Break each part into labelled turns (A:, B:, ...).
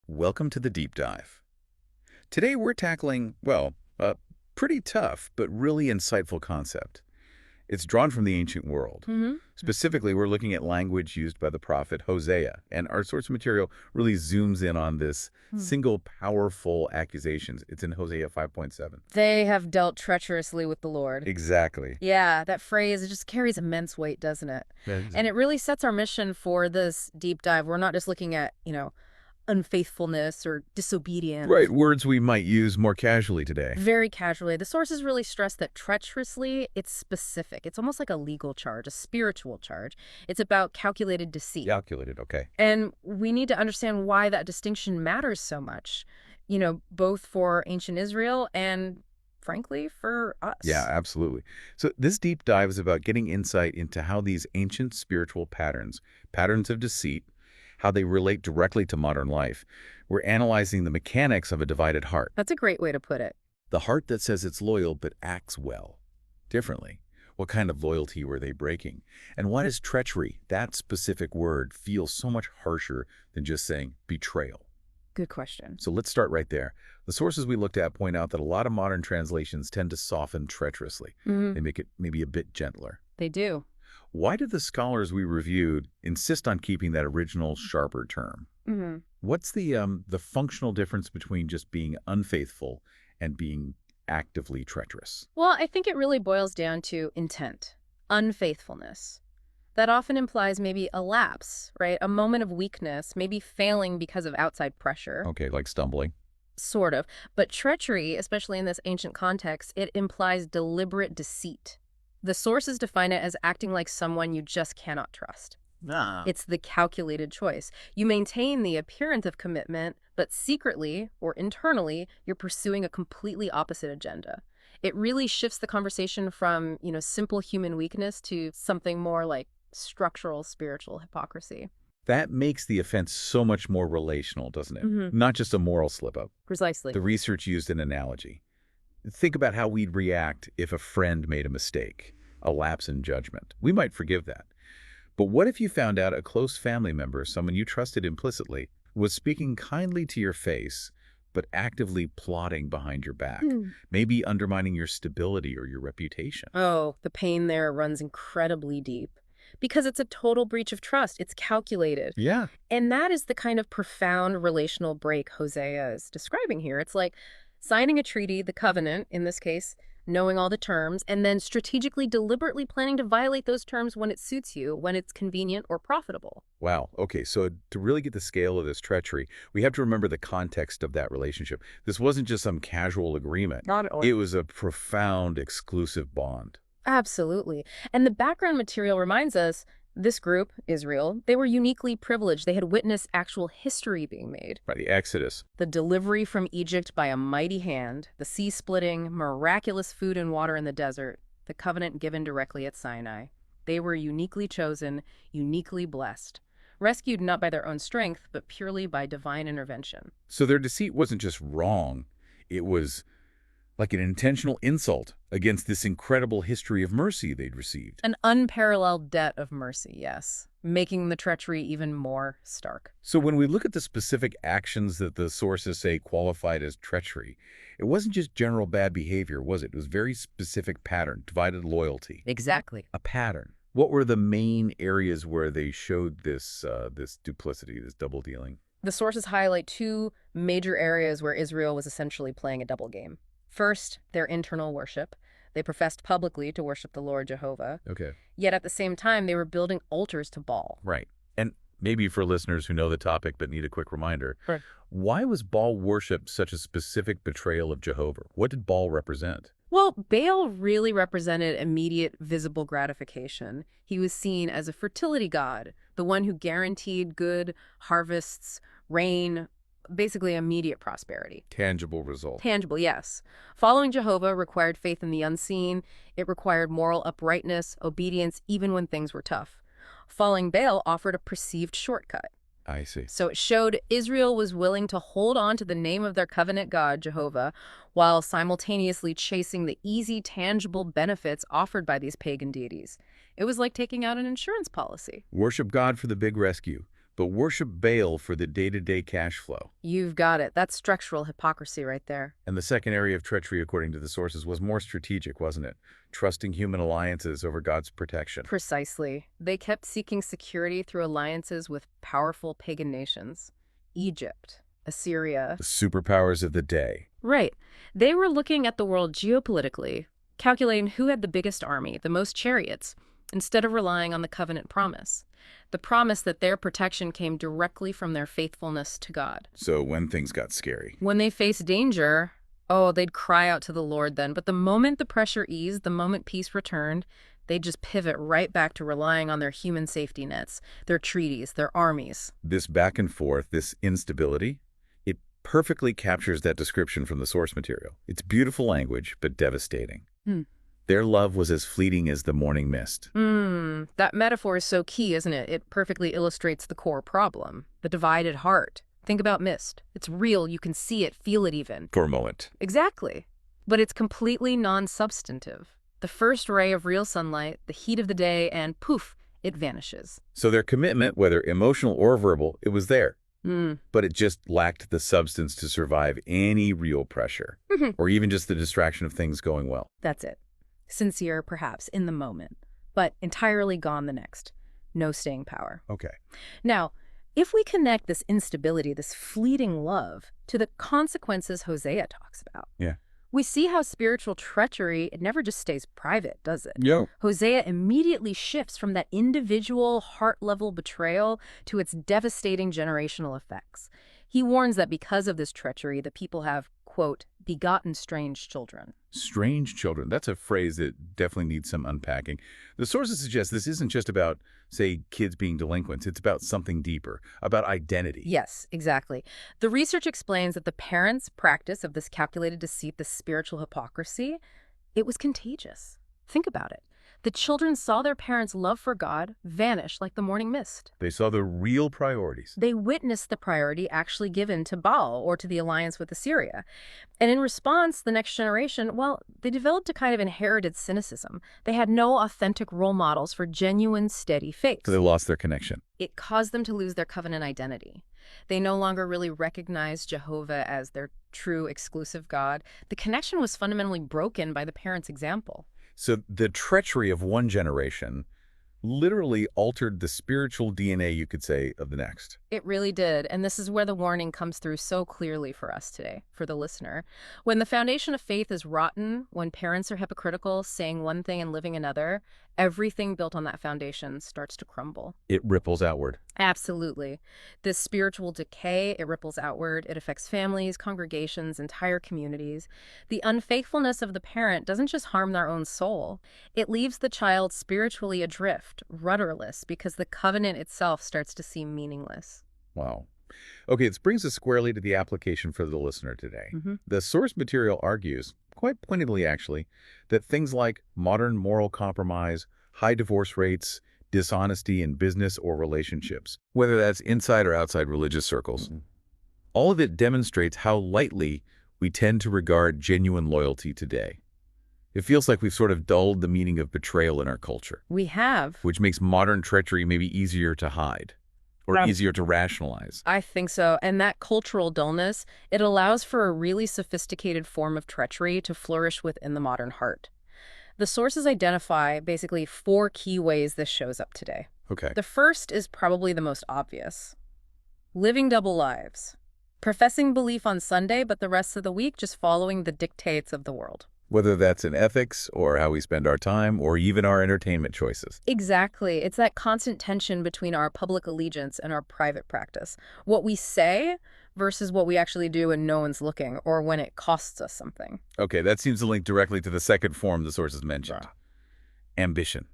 A: Welcome to the deep dive. Today we're tackling, well, a pretty tough but really insightful concept. It's drawn from the ancient world.
B: hmm
A: Specifically, we're looking at language used by the prophet Hosea, and our source material really zooms in on this single powerful accusations. It's in Hosea 5.7.
B: They have dealt treacherously with the Lord.
A: Exactly.
B: Yeah, that phrase, it just carries immense weight, doesn't it? And it really sets our mission for this deep dive. We're not just looking at, unfaithfulness or disobedience.
A: Right, words we might use more casually today.
B: Very casually. The sources really stress that treacherously, it's specific. It's almost like a legal charge, a spiritual charge. It's about calculated deceit.
A: Calculated, okay.
B: And we need to understand why that distinction matters so much, both for ancient Israel and, frankly, for us.
A: Yeah, absolutely. So this deep dive is about getting insight into how these ancient spiritual patterns of deceit, how they relate directly to modern life. We're analyzing the mechanics of a divided heart.
B: That's a great way to put it.
A: The heart that says it's loyal but acts well, differently. What kind of loyalty were they breaking? And why does treachery, that specific word, feel so much harsher than just saying betrayal?
B: Good question.
A: So let's start right there. The sources we looked at point out that a lot of modern translations tend to soften treacherously. They make it maybe a bit gentler.
B: They do.
A: Why did the scholars we reviewed insist on keeping that original sharper term? What's the functional difference between just being unfaithful and being actively treacherous?
B: Well, I think it really boils down to intent, unfaithfulness. That often implies maybe a lapse, right? A moment of weakness, maybe failing because of outside pressure.
A: Okay, like stumbling.
B: Sort of. But treachery, especially in this ancient context, it implies deliberate deceit. The sources define it as acting like someone you just cannot trust. It's the calculated choice. You maintain the appearance of commitment, but secretly or internally, you're pursuing a completely opposite agenda. It really shifts the conversation from, simple human weakness to something more like structural spiritual hypocrisy.
A: That makes the offense so much more relational, doesn't it? Not just a moral slip-up.
B: Precisely.
A: The research used an analogy. Think about how we'd react if a friend made a mistake, a lapse in judgment. We might forgive that. But what if you found out a close family member, someone you trusted implicitly, was speaking kindly to your face, but actively plotting behind your back, maybe undermining your stability or your reputation?
B: Oh, the pain there runs incredibly deep. Because it's a total breach of trust. It's calculated.
A: Yeah.
B: And that is the kind of profound relational break Hosea is describing here. It's like signing a treaty, the covenant, in this case, knowing all the terms, and then strategically, deliberately planning to violate those terms when it suits you, when it's convenient or profitable.
A: Wow. Okay, so to really get the scale of this treachery, we have to remember the context of that relationship. This wasn't just some casual agreement.
B: Not at all.
A: It was a profound, exclusive bond.
B: Absolutely. And the background material reminds us this group, Israel, they were uniquely privileged. They had witnessed actual history being made.
A: Right, the Exodus.
B: The delivery from Egypt by a mighty hand, the sea splitting, miraculous food and water in the desert, the covenant given directly at Sinai. They were uniquely chosen, uniquely blessed, rescued not by their own strength, but purely by divine intervention.
A: So their deceit wasn't just wrong. It was like an intentional insult against this incredible history of mercy they'd received.
B: An unparalleled debt of mercy, yes, making the treachery even more stark.
A: So when we look at the specific actions that the sources say qualified as treachery, it wasn't just general bad behavior, was it? It was very specific pattern, divided loyalty.
B: Exactly.
A: A pattern. What were the main areas where they showed this duplicity, this double dealing?
B: The sources highlight two major areas where Israel was essentially playing a double game. First, their internal worship. They professed publicly to worship the Lord Jehovah.
A: Okay.
B: Yet at the same time, they were building altars to Baal.
A: Right. And maybe for listeners who know the topic but need a quick reminder,
B: Right.
A: Why was Baal worship such a specific betrayal of Jehovah? What did Baal represent?
B: Well, Baal really represented immediate visible gratification. He was seen as a fertility god, the one who guaranteed good harvests, rain, basically immediate prosperity.
A: Tangible result.
B: Tangible, yes. Following Jehovah required faith in the unseen. It required moral uprightness, obedience, even when things were tough. Following Baal offered a perceived shortcut.
A: I see.
B: So it showed Israel was willing to hold on to the name of their covenant God, Jehovah, while simultaneously chasing the easy, tangible benefits offered by these pagan deities. It was like taking out an insurance policy.
A: Worship God for the big rescue, but worship Baal for the day-to-day cash flow.
B: You've got it. That's structural hypocrisy right there.
A: And the second area of treachery, according to the sources, was more strategic, wasn't it? Trusting human alliances over God's protection.
B: Precisely. They kept seeking security through alliances with powerful pagan nations. Egypt, Assyria.
A: The superpowers of the day.
B: Right. They were looking at the world geopolitically, calculating who had the biggest army, the most chariots, instead of relying on the covenant promise. The promise that their protection came directly from their faithfulness to God.
A: So when things got scary.
B: When they faced danger, oh, they'd cry out to the Lord then. But the moment the pressure eased, the moment peace returned, they'd just pivot right back to relying on their human safety nets, their treaties, their armies.
A: This back and forth, this instability, it perfectly captures that description from the source material. It's beautiful language, but devastating. Their love was as fleeting as the morning mist.
B: That metaphor is so key, isn't it? It perfectly illustrates the core problem, the divided heart. Think about mist. It's real. You can see it, feel it even.
A: For a moment.
B: Exactly. But it's completely non-substantive. The first ray of real sunlight, the heat of the day, and poof, it vanishes.
A: So their commitment, whether emotional or verbal, it was there. But it just lacked the substance to survive any real pressure, or even just the distraction of things going well.
B: That's it. Sincere, perhaps, in the moment, but entirely gone the next. No staying power.
A: Okay.
B: Now, if we connect this instability, this fleeting love, to the consequences Hosea talks about, we see how spiritual treachery, it never just stays private, does it? Hosea immediately shifts from that individual heart-level betrayal to its devastating generational effects. He warns that because of this treachery, the people have, quote, begotten strange children.
A: Strange children. That's a phrase that definitely needs some unpacking. The sources suggest this isn't just about, say, kids being delinquents. It's about something deeper, about identity.
B: Yes, exactly. The research explains that the parents' practice of this calculated deceit, this spiritual hypocrisy, it was contagious. Think about it. The children saw their parents' love for God vanish like the morning mist.
A: They saw the real priorities.
B: They witnessed the priority actually given to Baal or to the alliance with Assyria. And in response, the next generation, well, they developed a kind of inherited cynicism. They had no authentic role models for genuine, steady faith.
A: So they lost their connection.
B: It caused them to lose their covenant identity. They no longer really recognized Jehovah as their true, exclusive God. The connection was fundamentally broken by the parents' example.
A: So the treachery of one generation literally altered the spiritual DNA, you could say, of the next.
B: It really did. And this is where the warning comes through so clearly for us today, for the listener. When the foundation of faith is rotten, when parents are hypocritical, saying one thing and living another, everything built on that foundation starts to crumble.
A: It ripples outward.
B: Absolutely. This spiritual decay, it ripples outward. It affects families, congregations, entire communities. The unfaithfulness of the parent doesn't just harm their own soul. It leaves the child spiritually adrift, rudderless, because the covenant itself starts to seem meaningless.
A: Wow. Okay, this brings us squarely to the application for the listener today. The source material argues, quite pointedly actually, that things like modern moral compromise, high divorce rates, dishonesty in business or relationships, whether that's inside or outside religious circles, all of it demonstrates how lightly we tend to regard genuine loyalty today. It feels like we've sort of dulled the meaning of betrayal in our culture.
B: We have.
A: Which makes modern treachery maybe easier to hide or easier to rationalize.
B: I think so. And that cultural dullness, it allows for a really sophisticated form of treachery to flourish within the modern heart. The sources identify basically 4 key ways this shows up today.
A: Okay.
B: The first is probably the most obvious. Living double lives. Professing belief on Sunday, but the rest of the week just following the dictates of the world.
A: Whether that's in ethics or how we spend our time or even our entertainment choices.
B: Exactly. It's that constant tension between our public allegiance and our private practice. What we say versus what we actually do when no one's looking or when it costs us something.
A: Okay, that seems to link directly to the second form the sources mentioned. Ambition.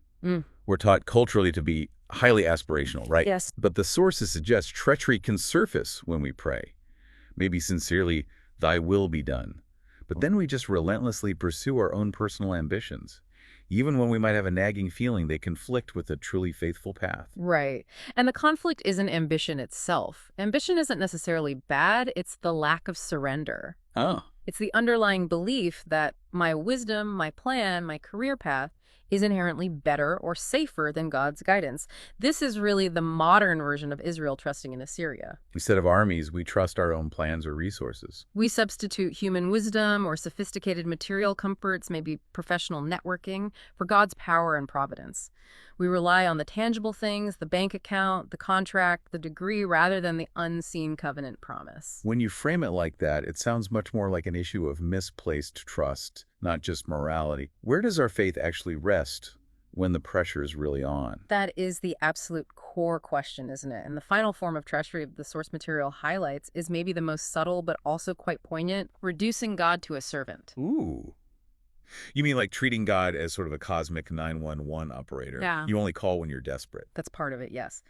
A: We're taught culturally to be highly aspirational, right?
B: Yes.
A: But the sources suggest treachery can surface when we pray. Maybe sincerely, thy will be done. But then we just relentlessly pursue our own personal ambitions. Even when we might have a nagging feeling, they conflict with a truly faithful path.
B: Right. And the conflict isn't ambition itself. Ambition isn't necessarily bad. It's the lack of surrender.
A: Oh.
B: It's the underlying belief that my wisdom, my plan, my career path, is inherently better or safer than God's guidance. This is really the modern version of Israel trusting in Assyria.
A: Instead of armies, we trust our own plans or resources.
B: We substitute human wisdom or sophisticated material comforts, maybe professional networking, for God's power and providence. We rely on the tangible things, the bank account, the contract, the degree, rather than the unseen covenant promise.
A: When you frame it like that, it sounds much more like an issue of misplaced trust, not just morality. Where does our faith actually rest when the pressure is really on?
B: That is the absolute core question, isn't it? And the final form of treachery the source material highlights is maybe the most subtle but also quite poignant: reducing God to a servant.
A: Ooh. You mean like treating God as sort of a cosmic 911 operator?
B: Yeah.
A: You only call when you're desperate.
B: That's part of it, yes.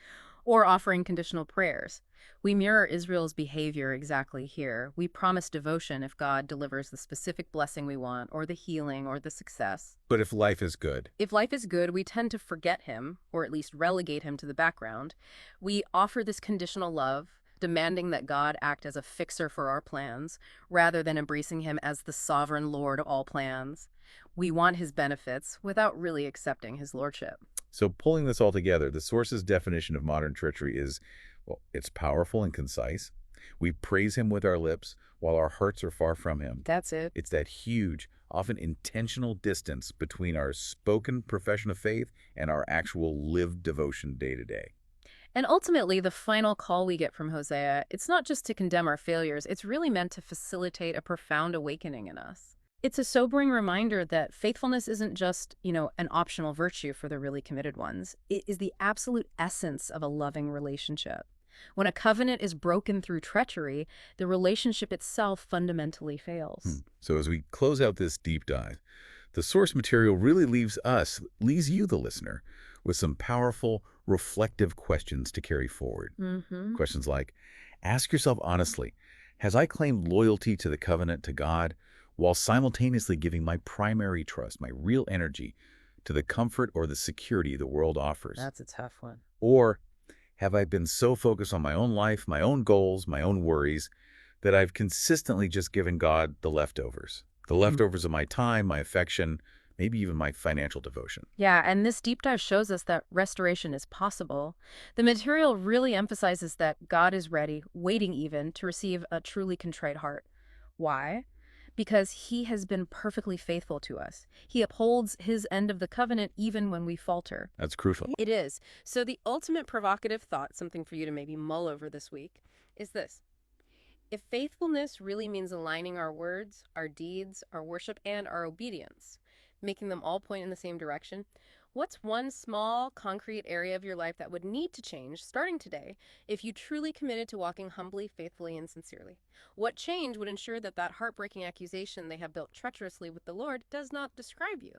B: Or offering conditional prayers. We mirror Israel's behavior exactly here. We promise devotion if God delivers the specific blessing we want, or the healing, or the success.
A: But if life is good,
B: If life is good, we tend to forget him, or at least relegate him to the background. We offer this conditional love, demanding that God act as a fixer for our plans, rather than embracing him as the sovereign Lord of all plans. We want his benefits without really accepting his lordship.
A: so pulling this all together, the source's definition of modern treachery is, well, it's powerful and concise. We praise him with our lips while our hearts are far from him.
B: That's it.
A: It's that huge, often intentional distance between our spoken profession of faith and our actual lived devotion day to day.
B: And ultimately, the final call we get from Hosea, it's not just to condemn our failures, it's really meant to facilitate a profound awakening in us. It's a sobering reminder that faithfulness isn't just, an optional virtue for the really committed ones. It is the absolute essence of a loving relationship. When a covenant is broken through treachery, the relationship itself fundamentally fails.
A: So as we close out this deep dive, the source material really leaves you, the listener, with some powerful, reflective questions to carry forward. Questions like, ask yourself honestly, has I claimed loyalty to the covenant to God while simultaneously giving my primary trust, my real energy, to the comfort or the security the world offers?
B: That's a tough one.
A: Or have I been so focused on my own life, my own goals, my own worries, that I've consistently just given God the leftovers of my time, my affection, maybe even my financial devotion?
B: Yeah, and this deep dive shows us that restoration is possible. The material really emphasizes that God is ready, waiting even, to receive a truly contrite heart. Why? Because he has been perfectly faithful to us. He upholds his end of the covenant even when we falter.
A: That's crucial.
B: It is. So the ultimate provocative thought, something for you to maybe mull over this week, is this. If faithfulness really means aligning our words, our deeds, our worship, and our obedience, making them all point in the same direction, what's one small, concrete area of your life that would need to change starting today if you truly committed to walking humbly, faithfully, and sincerely? What change would ensure that that heartbreaking accusation they have built treacherously with the Lord does not describe you?